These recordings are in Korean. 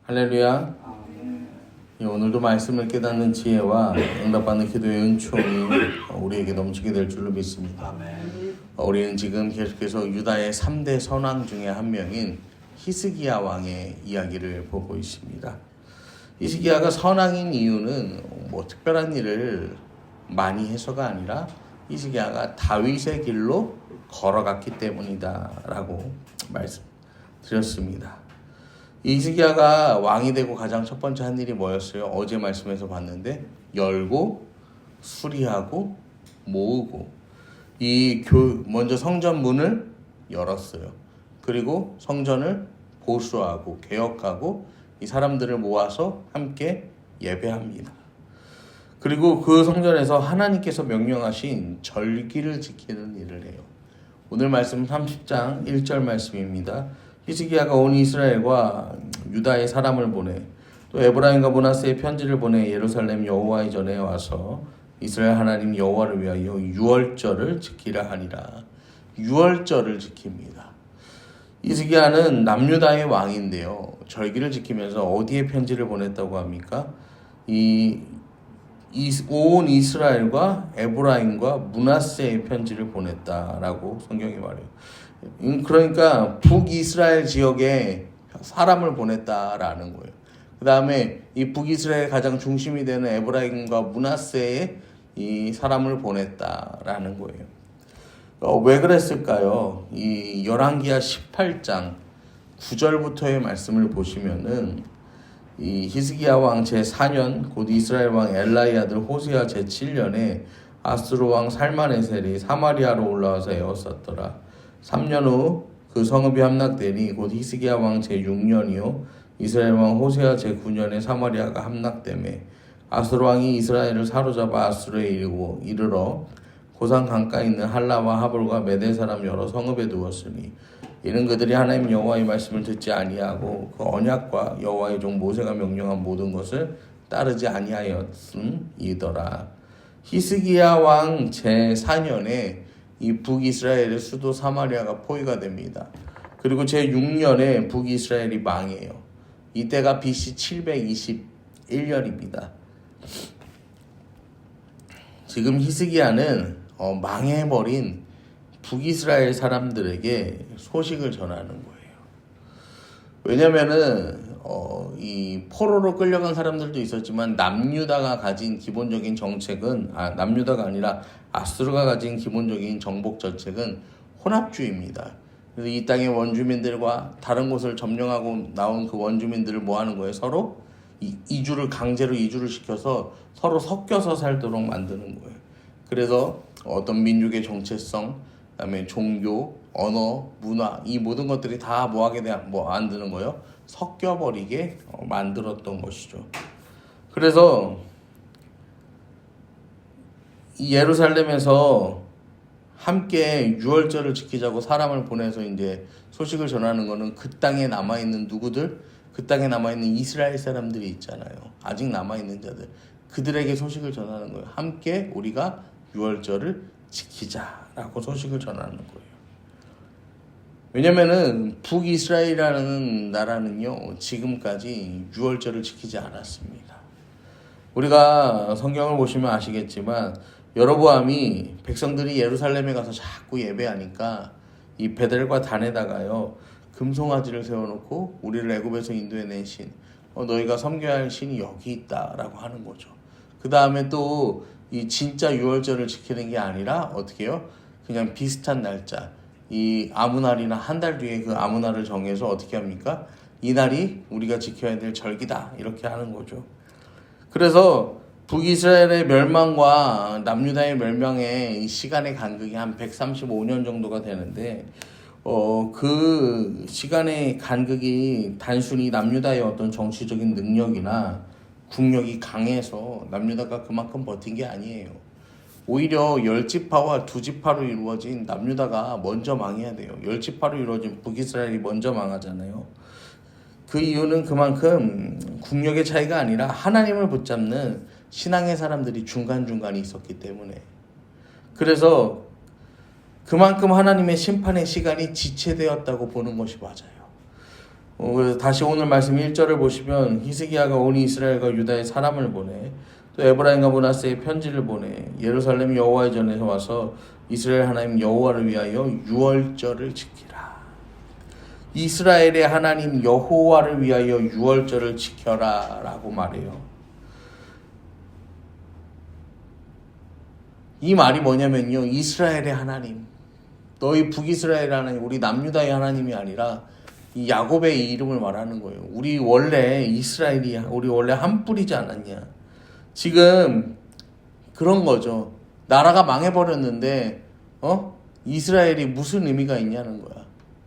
할렐루야. 오늘도 말씀을 깨닫는 지혜와 응답받는 기도의 은총이 우리에게 넘치게 될 줄로 믿습니다. 우리는 지금 계속해서 유다의 3대 선왕 중에 한 명인 히스기야 왕의 이야기를 보고 있습니다. 히스기야가 선왕인 이유는 특별한 일을 많이 해서가 아니라 히스기야가 다윗의 길로 걸어갔기 때문이다 라고 말씀드렸습니다. 히스기야가 왕이 되고 가장 첫 번째 한 일이 뭐였어요? 어제 말씀에서 봤는데 열고 수리하고 모으고 먼저 성전 문을 열었어요. 그리고 성전을 보수하고 개혁하고 이 사람들을 모아서 함께 예배합니다. 그리고 그 성전에서 하나님께서 명령하신 절기를 지키는 일을 해요. 오늘 말씀 30장 1절 말씀입니다. 히스기야가 온 이스라엘과 유다의 사람을 보내 또 에브라임과 므낫세의 편지를 보내 예루살렘 여호와의 전에 와서 이스라엘 하나님 여호와를 위하여 유월절을 지키라 하니라. 유월절을 지킵니다. 히스기야는 남유다의 왕인데요. 절기를 지키면서 어디에 편지를 보냈다고 합니까? 온 이스라엘과 에브라임과 므낫세의 편지를 보냈다라고 성경이 말해요. 그러니까 북이스라엘 지역에 사람을 보냈다라는 거예요. 그 다음에 이 북이스라엘 가장 중심이 되는 에브라임과 므낫세에 이 사람을 보냈다라는 거예요. 왜 그랬을까요? 이 열왕기하 18장 9절부터의 말씀을 보시면은 이 히스기야 왕 제4년 곧 이스라엘 왕 엘라의 아들 호세아 제7년에 아수르 왕 살마네셀이 사마리아로 올라와서 에워쌌더라. 3년 후 그 성읍이 함락되니 곧 히스기야 왕 제6년이요 이스라엘 왕 호세아 제9년에 사마리아가 함락되매 아수르 왕이 이스라엘을 사로잡아 아수르에 이르러 고산 강가에 있는 할라와 하볼과 메대 사람 여러 성읍에 두었으니 이는 그들이 하나님 여호와의 말씀을 듣지 아니하고 그 언약과 여호와의 종 모세가 명령한 모든 것을 따르지 아니하였음이더라. 히스기야 왕 제4년에 이 북이스라엘의 수도 사마리아가 포위가 됩니다. 그리고 제6년에 북이스라엘이 망해요. 이때가 BC 721년입니다. 지금 히스기야는 망해버린 북이스라엘 사람들에게 소식을 전하는 거예요. 왜냐면은 이 포로로 끌려간 사람들도 있었지만 남유다가 가진 기본적인 정책은 남유다가 아니라 아수르가 가진 기본적인 정복 정책은 혼합주의입니다. 그래서 이 땅의 원주민들과 다른 곳을 점령하고 나온 그 원주민들을 뭐 하는 거예요? 서로 강제로 이주를 시켜서 서로 섞여서 살도록 만드는 거예요. 그래서 어떤 민족의 정체성, 그다음에 종교, 언어, 문화 이 모든 것들이 다 만드는 거예요? 섞여버리게 만들었던 것이죠. 그래서 이 예루살렘에서 함께 유월절을 지키자고 사람을 보내서 이제 소식을 전하는 거는 그 땅에 남아있는 누구들? 그 땅에 남아있는 이스라엘 사람들이 있잖아요. 아직 남아있는 자들. 그들에게 소식을 전하는 거예요. 함께 우리가 유월절을 지키자라고 소식을 전하는 거예요. 왜냐면은 북이스라엘이라는 나라는요 지금까지 유월절을 지키지 않았습니다. 우리가 성경을 보시면 아시겠지만 여로보암이 백성들이 예루살렘에 가서 자꾸 예배하니까 이 베델과 단에다가요 금송아지를 세워놓고 우리를 애굽에서 인도해낸 신 너희가 섬겨야 할 신이 여기 있다라고 하는 거죠. 그 다음에 또 이 진짜 유월절을 지키는 게 아니라 어떻게 해요? 그냥 비슷한 날짜 이 아무날이나 한 달 뒤에 그 아무날을 정해서 어떻게 합니까? 이 날이 우리가 지켜야 될 절기다 이렇게 하는 거죠. 그래서 북이스라엘의 멸망과 남유다의 멸망의 시간의 간극이 한 135년 정도가 되는데 그 시간의 간극이 단순히 남유다의 어떤 정치적인 능력이나 국력이 강해서 남유다가 그만큼 버틴 게 아니에요. 오히려 10지파와 2지파로 이루어진 남유다가 먼저 망해야 돼요. 10지파로 이루어진 북이스라엘이 먼저 망하잖아요. 그 이유는 그만큼 국력의 차이가 아니라 하나님을 붙잡는 신앙의 사람들이 중간중간에 있었기 때문에. 그래서 그만큼 하나님의 심판의 시간이 지체되었다고 보는 것이 맞아요. 그래서 다시 오늘 말씀 1절을 보시면 히스기야가 온 이스라엘과 유다의 사람을 보내, 또 에브라임과 므낫세의 편지를 보내 예루살렘 여호와의 전에서 와서 이스라엘 하나님 여호와를 위하여 유월절을 지키라. 이스라엘의 하나님 여호와를 위하여 유월절을 지켜라 라고 말해요. 이 말이 뭐냐면요, 이스라엘의 하나님, 너희 북이스라엘 하나님, 우리 남유다의 하나님이 아니라 이 야곱의 이름을 말하는 거예요. 우리 원래 이스라엘이야. 우리 원래 한 뿌리지 않았냐. 지금 그런 거죠. 나라가 망해버렸는데 이스라엘이 무슨 의미가 있냐는 거야.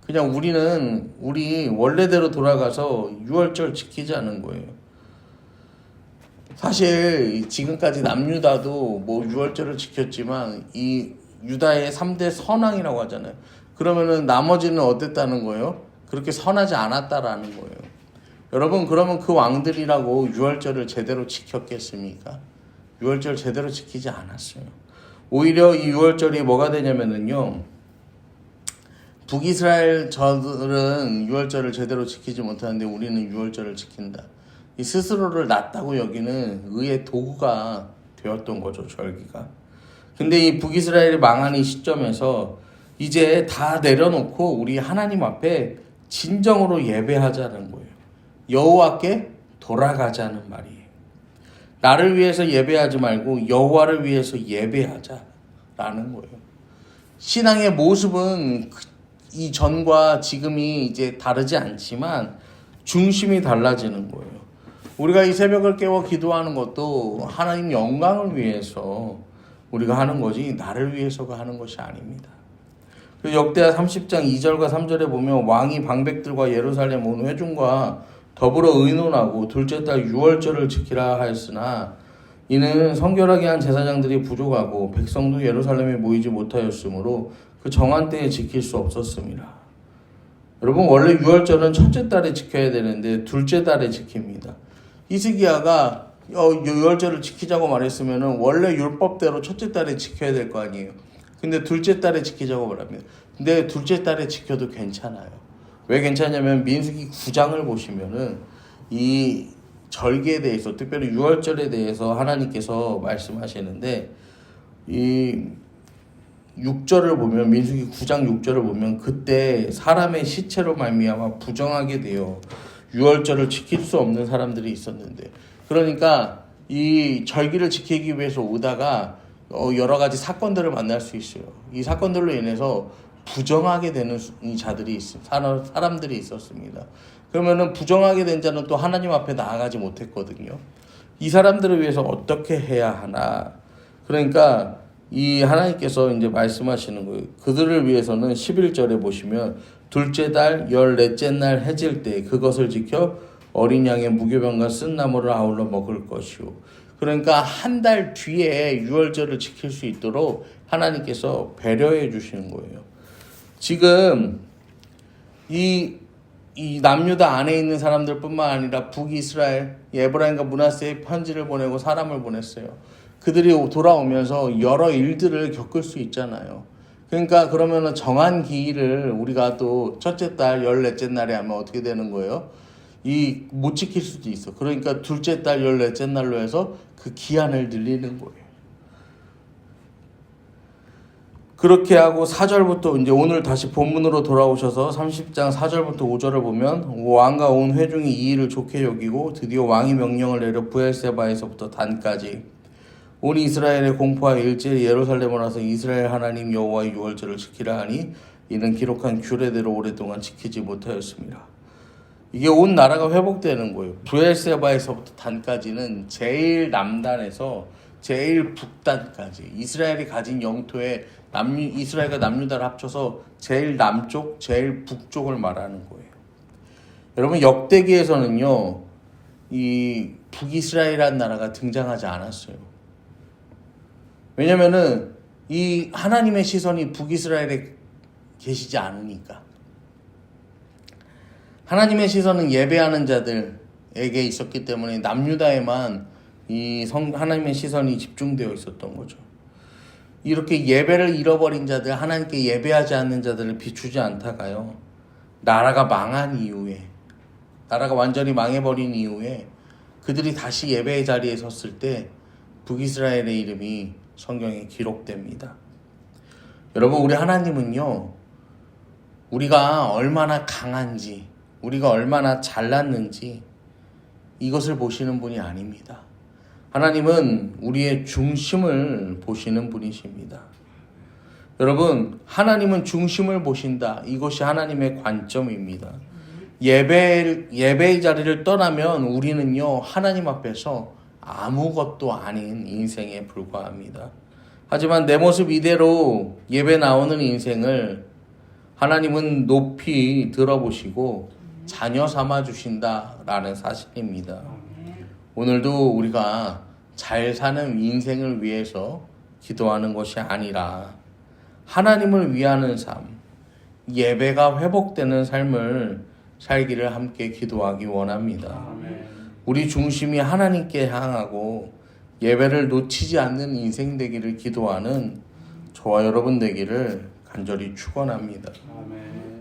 그냥 우리는 우리 원래대로 돌아가서 유월절 지키자는 거예요. 사실 지금까지 남유다도 뭐 유월절을 지켰지만 이 유다의 3대 선왕이라고 하잖아요. 그러면은 나머지는 어땠다는 거예요? 그렇게 선하지 않았다라는 거예요. 여러분, 그러면 그 왕들이라고 유월절을 제대로 지켰겠습니까? 유월절 제대로 지키지 않았어요. 오히려 이 유월절이 뭐가 되냐면은요, 북이스라엘 저들은 유월절을 제대로 지키지 못하는데 우리는 유월절을 지킨다. 이 스스로를 낫다고 여기는 의의 도구가 되었던 거죠, 절기가. 근데 이 북이스라엘이 망한 이 시점에서 이제 다 내려놓고 우리 하나님 앞에 진정으로 예배하자는 거예요. 여호와께 돌아가자는 말이에요. 나를 위해서 예배하지 말고 여호와를 위해서 예배하자라는 거예요. 신앙의 모습은 이 전과 지금이 이제 다르지 않지만 중심이 달라지는 거예요. 우리가 이 새벽을 깨워 기도하는 것도 하나님 영광을 위해서 우리가 하는 거지 나를 위해서가 하는 것이 아닙니다. 역대하 30장 2절과 3절에 보면 왕이 방백들과 예루살렘 온 회중과 더불어 의논하고 둘째 달 유월절을 지키라 하였으나 이는 성결하게 한 제사장들이 부족하고 백성도 예루살렘에 모이지 못하였으므로 그 정한 때에 지킬 수 없었습니다. 여러분, 원래 유월절은 첫째 달에 지켜야 되는데 둘째 달에 지킵니다. 히스기야가 유월절을 지키자고 말했으면 원래 율법대로 첫째 달에 지켜야 될 거 아니에요. 근데 둘째 달에 지키자고 말합니다. 근데 둘째 달에 지켜도 괜찮아요. 왜 괜찮냐면 민수기 9장을 보시면은 이 절기에 대해서, 특별히 유월절에 대해서 하나님께서 말씀하시는데 이 6절을 보면, 민수기 9장 6절을 보면 그때 사람의 시체로 말미암아 부정하게 되어 유월절을 지킬 수 없는 사람들이 있었는데, 그러니까 이 절기를 지키기 위해서 오다가 여러 가지 사건들을 만날 수 있어요. 이 사건들로 인해서 부정하게 되는 이 자들이 사람들이 있었습니다. 그러면은 부정하게 된 자는 또 하나님 앞에 나아가지 못했거든요. 이 사람들을 위해서 어떻게 해야 하나? 그러니까 이 하나님께서 이제 말씀하시는 거예요. 그들을 위해서는 11절에 보시면 둘째 달 14째 날 해질 때 그것을 지켜 어린 양의 무교병과 쓴 나무를 아울러 먹을 것이요. 그러니까 한 달 뒤에 유월절을 지킬 수 있도록 하나님께서 배려해 주시는 거예요. 지금 이 남유다 안에 있는 사람들 뿐만 아니라 북이스라엘, 에브라임과 므낫세의 편지를 보내고 사람을 보냈어요. 그들이 돌아오면서 여러 일들을 겪을 수 있잖아요. 그러니까 그러면은 정한 기일을 우리가 또 첫째 달 14째 날에 하면 어떻게 되는 거예요? 못 지킬 수도 있어. 그러니까 둘째 달 14째 날로 해서 그 기한을 늘리는 거예요. 그렇게 하고 4절부터 이제 오늘 다시 본문으로 돌아오셔서 30장 4절부터 5절을 보면 왕과 온 회중이 이 일을 좋게 여기고 드디어 왕이 명령을 내려 브엘세바에서부터 단까지 온 이스라엘의 공포와 일제히 예루살렘에 와서 이스라엘 하나님 여호와의 유월절을 지키라 하니 이는 기록한 규례대로 오랫동안 지키지 못하였습니다. 이게 온 나라가 회복되는 거예요. 브엘세바에서부터 단까지는 제일 남단에서 제일 북단까지 이스라엘이 가진 영토에 이스라엘과 남유다를 합쳐서 제일 남쪽, 제일 북쪽을 말하는 거예요. 여러분, 역대기에서는요, 이 북이스라엘이라는 나라가 등장하지 않았어요. 왜냐면은 이 하나님의 시선이 북이스라엘에 계시지 않으니까. 하나님의 시선은 예배하는 자들에게 있었기 때문에 남유다에만 하나님의 시선이 집중되어 있었던 거죠. 이렇게 예배를 잃어버린 자들, 하나님께 예배하지 않는 자들을 비추지 않다가요, 나라가 망한 이후에 나라가 완전히 망해버린 이후에 그들이 다시 예배의 자리에 섰을 때 북이스라엘의 이름이 성경에 기록됩니다. 여러분, 우리 하나님은요, 우리가 얼마나 강한지, 우리가 얼마나 잘났는지 이것을 보시는 분이 아닙니다. 하나님은 우리의 중심을 보시는 분이십니다. 여러분, 하나님은 중심을 보신다. 이것이 하나님의 관점입니다. 예배의 자리를 떠나면 우리는요, 하나님 앞에서 아무것도 아닌 인생에 불과합니다. 하지만 내 모습 이대로 예배 나오는 인생을 하나님은 높이 들어보시고 자녀 삼아 주신다라는 사실입니다. 오늘도 우리가 잘 사는 인생을 위해서 기도하는 것이 아니라 하나님을 위하는 삶, 예배가 회복되는 삶을 살기를 함께 기도하기 원합니다. 우리 중심이 하나님께 향하고 예배를 놓치지 않는 인생 되기를 기도하는 저와 여러분 되기를 간절히 축원합니다. 아멘.